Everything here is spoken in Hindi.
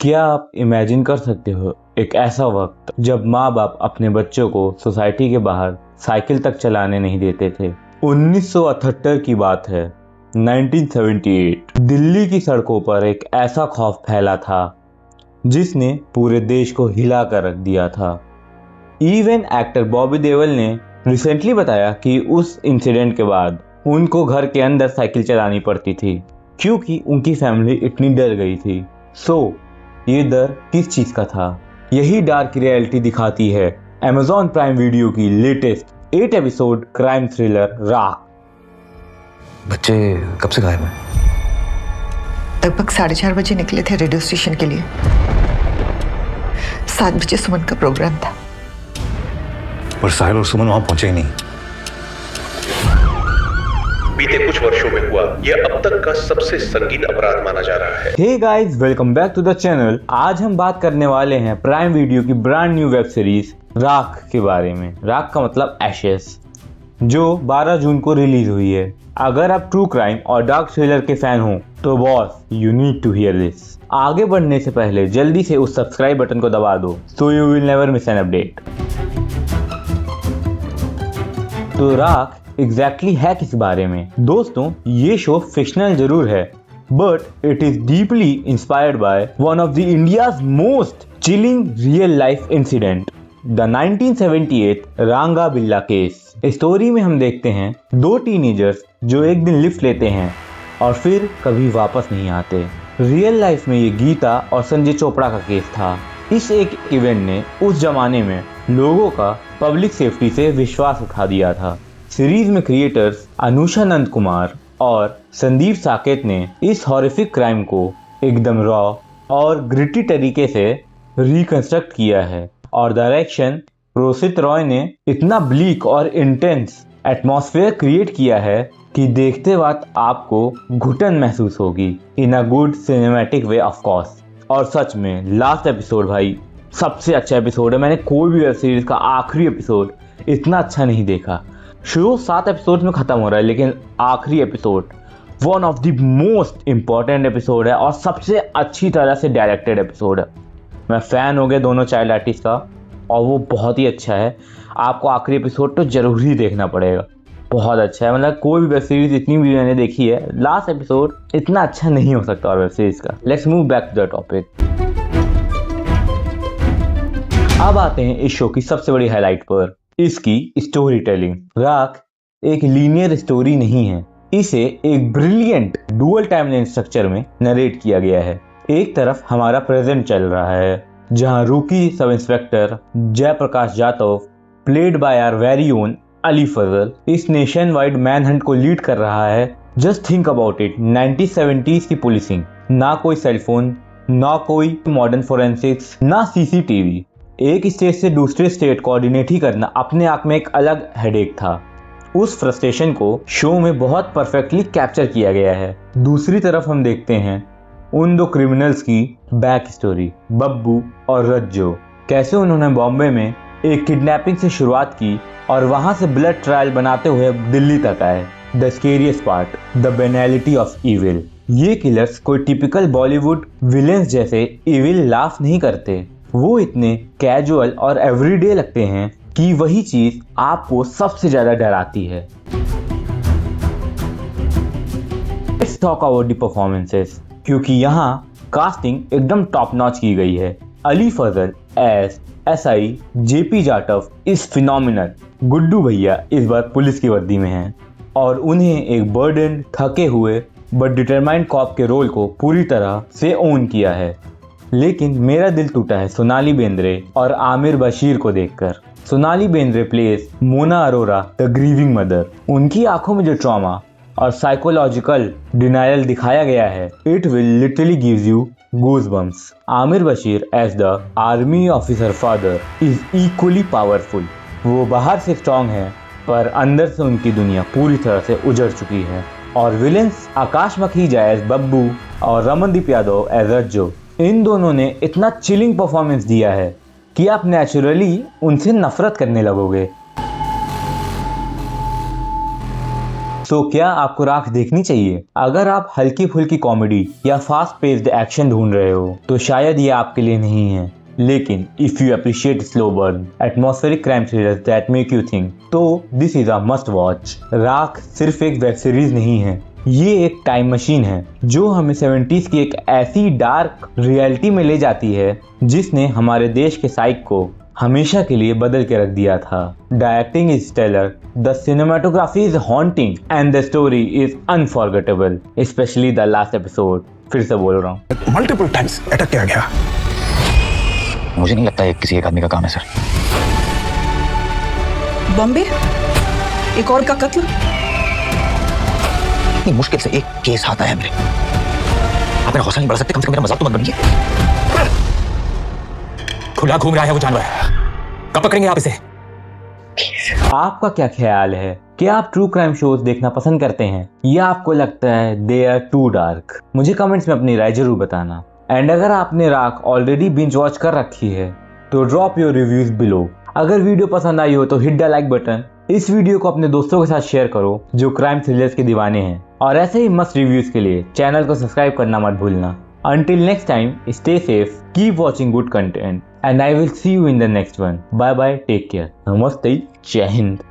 क्या आप इमेजिन कर सकते हो एक ऐसा वक्त जब माँ बाप अपने बच्चों को सोसाइटी के बाहर साइकिल तक चलाने नहीं देते थे। 1978 की बात है। 1978 दिल्ली की सड़कों पर एक ऐसा खौफ फैला था जिसने पूरे देश को हिला कर रख दिया था। इवन एक्टर बॉबी देओल ने रिसेंटली बताया कि उस इंसिडेंट के बाद उनको घर के अंदर साइकिल चलानी पड़ती थी क्योंकि उनकी फैमिली इतनी डर गई थी। ये डर किस चीज का था? यही डार्क रियलिटी दिखाती है Amazon प्राइम वीडियो की लेटेस्ट 8 एपिसोड क्राइम थ्रिलर राख। बच्चे कब से गायब हैं? लगभग 4:30 बजे निकले थे रेडियो स्टेशन के लिए। 7 बजे सुमन का प्रोग्राम था। पर साहिल और सुमन वहां पहुंचे ही नहीं। बीते कुछ वर्षों में हुआ यह अब तक का सबसे संगीन अपराध माना जा रहा है। Hey guys, welcome back to the channel. आज हम बात करने वाले हैं प्राइम वीडियो की brand new web series Raakh के बारे में। राख का मतलब एशेस, जो 12 जून को रिलीज हुई है। अगर आप ट्रू क्राइम और डार्क थ्रिलर के फैन हो तो boss you need to hear this. आगे बढ़ने से पहले जल्दी से उस सब्सक्राइब बटन को दबा दो so you will never miss an update. तो राख एग्जैक्टली है किस बारे में? दोस्तों, ये शो फिक्शनल जरूर है but it is deeply inspired by one of the India's most chilling real life incident, the 1978 रांगा बिल्ला केस। स्टोरी में हम देखते हैं दो टीनेजर्स जो एक दिन लिफ्ट लेते हैं और फिर कभी वापस नहीं आते। रियल लाइफ में ये गीता और संजय चोपड़ा का केस था। इस एक इवेंट ने उस जमाने में लोगों का पब्लिक सेफ्टी से विश्वास उठा दिया था। सीरीज में क्रिएटर्स अनुषा नंद कुमार और संदीप साकेत ने इस हॉरिफिक क्राइम को एकदम रॉ और ग्रिटी तरीके से रिकंस्ट्रक्ट किया है और डायरेक्शन प्रोसित रॉय ने इतना ब्लीक और इंटेंस एटमॉस्फेयर क्रिएट किया है कि देखते वक्त आपको घुटन महसूस होगी in a good cinematic way of course. और सच में लास्ट एपिसोड भाई सबसे अच्छा एपिसोड है। मैंने कोई भी वेब सीरीज का आखिरी एपिसोड इतना अच्छा नहीं देखा। शो 7 एपिसोड में खत्म हो रहा है लेकिन आखिरी episode one of the most important episode है और सबसे अच्छी तरह से डायरेक्टेड एपिसोड है। मैं फ़ैन हो गया दोनों चाइल्ड आर्टिस्ट का और वो बहुत ही अच्छा है। आपको आखिरी एपिसोड तो जरूर ही देखना पड़ेगा, बहुत अच्छा है। मतलब कोई भी वेब सीरीज इतनी भी मैंने देखी है, लास्ट एपिसोड इतना अच्छा नहीं हो सकता और वेब सीरीज का। Let's move back to the topic. अब आते हैं इस शो की सबसे बड़ी हाईलाइट पर, इसकी स्टोरी टेलिंग। राख एक लीनियर स्टोरी नहीं है, इसे एक ब्रिलियंट डुअल टाइमलाइन स्ट्रक्चर में नरेट किया गया है। एक तरफ हमारा प्रेजेंट चल रहा है जहां रूकी sub inspector Jayprakash Yadav played by our very own Ali Fazal इस नेशन वाइड मैन हंट को लीड कर रहा है। Just think about it, 1970s की पुलिसिंग, ना कोई सेलफोन, ना कोई मॉडर्न फोरेंसिक्स, ना सीसीटीवी। एक स्टेट से दूसरे स्टेट कोऑर्डिनेट ही करना अपने आप में एक अलग हेडेक था। उस फ्रस्ट्रेशन को शो में बहुत परफेक्टली कैप्चर किया गया है। दूसरी तरफ हम देखते हैं उन दो क्रिमिनल्स की बैक स्टोरी, बब्बू और रज्जो। कैसे उन्होंने बॉम्बे में एक किडनैपिंग से शुरुआत की और वहां से ब्लड ट्रायल बनाते हुए दिल्ली तक आए। The scariest part, the banality of evil. ये किलर्स कोई टिपिकल बॉलीवुड विलेंस जैसे इविल लाफ नहीं करते, वो इतने कैजुअल और एवरीडे लगते हैं कि वही चीज आपको सबसे ज्यादा डराती है। Let's talk about the performances, क्योंकि यहाँ कास्टिंग एकदम टॉप नॉच की गई है। Ali Fazal as SI JP Jatav is phenomenal. Guddu भैया इस बार पुलिस की वर्दी में हैं और उन्हें एक बर्डन, थके हुए बट डिटरमाइंड कॉप के रोल को पूरी तरह से ओन किया है। लेकिन मेरा दिल टूटा है सोनाली बेंद्रे और आमिर बशीर को देखकर। Sonali Bendre place Mona Arora the grieving mother. उनकी आंखों में जो ट्रॉमा और साइकोलॉजिकल डिनायल दिखाया गया है, it will literally gives you goosebumps. Aamir Bashir as the army officer father is equally powerful. वो बाहर से स्ट्रॉन्ग है पर अंदर से उनकी दुनिया पूरी तरह से उजड़ चुकी है। और विलेंस आकाश मखीजा एज बब्बू और रमनदीप यादव एज रज्जो, इन दोनों ने इतना चिलिंग परफॉर्मेंस दिया है कि आप नेचुरली उनसे नफरत करने लगोगे। तो क्या आपको राख देखनी चाहिए? अगर आप हल्की फुल्की कॉमेडी या फास्ट पेस्ड एक्शन ढूंढ रहे हो तो शायद ये आपके लिए नहीं है, लेकिन if you appreciate slow burn atmospheric crime thrillers that make you think, तो this is a must watch. Raakh सिर्फ एक वेब सीरीज नहीं है, ये एक टाइम मशीन है जो हमें 70s की एक ऐसी डार्क रियलिटी में ले जाती है जिसने हमारे देश के साइक को हमेशा के लिए बदल के रख दिया था। Directing is stellar, the cinematography is haunting and the story is unforgettable, specially the last episode. फिर से बोल रहा हूँ, मल्टीपल टाइम्स अटैक किया गया। मुझे नहीं लगता ये किसी एक आदमी का काम है सर। बॉम्बे एक और का कत्ल। इतनी मुश्किल से एक केस आता है मेरे, आप मेरा हौसला नहीं बढ़ा सकते? कम से कम मेरा मजाक तो मत बनिए। खुला घूम रहा है वो जानवर, कब पकड़ेंगे आप इसे? आपका क्या ख्याल है? क्या आप ट्रू क्राइम शोज देखना पसंद करते हैं या आपको लगता है दे आर टू डार्क? मुझे कमेंट्स में अपनी राय जरूर बताना। एंड अगर आपने राख ऑलरेडी बिंज वॉच कर रखी है तो ड्रॉप योर रिव्यूज बिलो। अगर वीडियो पसंद आई हो तो हिट द लाइक बटन। इस वीडियो को अपने दोस्तों के साथ शेयर करो जो क्राइम थ्रिलर्स के दीवाने हैं, और ऐसे ही मस्त रिव्यूज के लिए चैनल को सब्सक्राइब करना मत भूलना। Until next time, stay safe, keep watching good content, and I will see you in the next one. Bye bye, take care. Namaste, Jai Hind.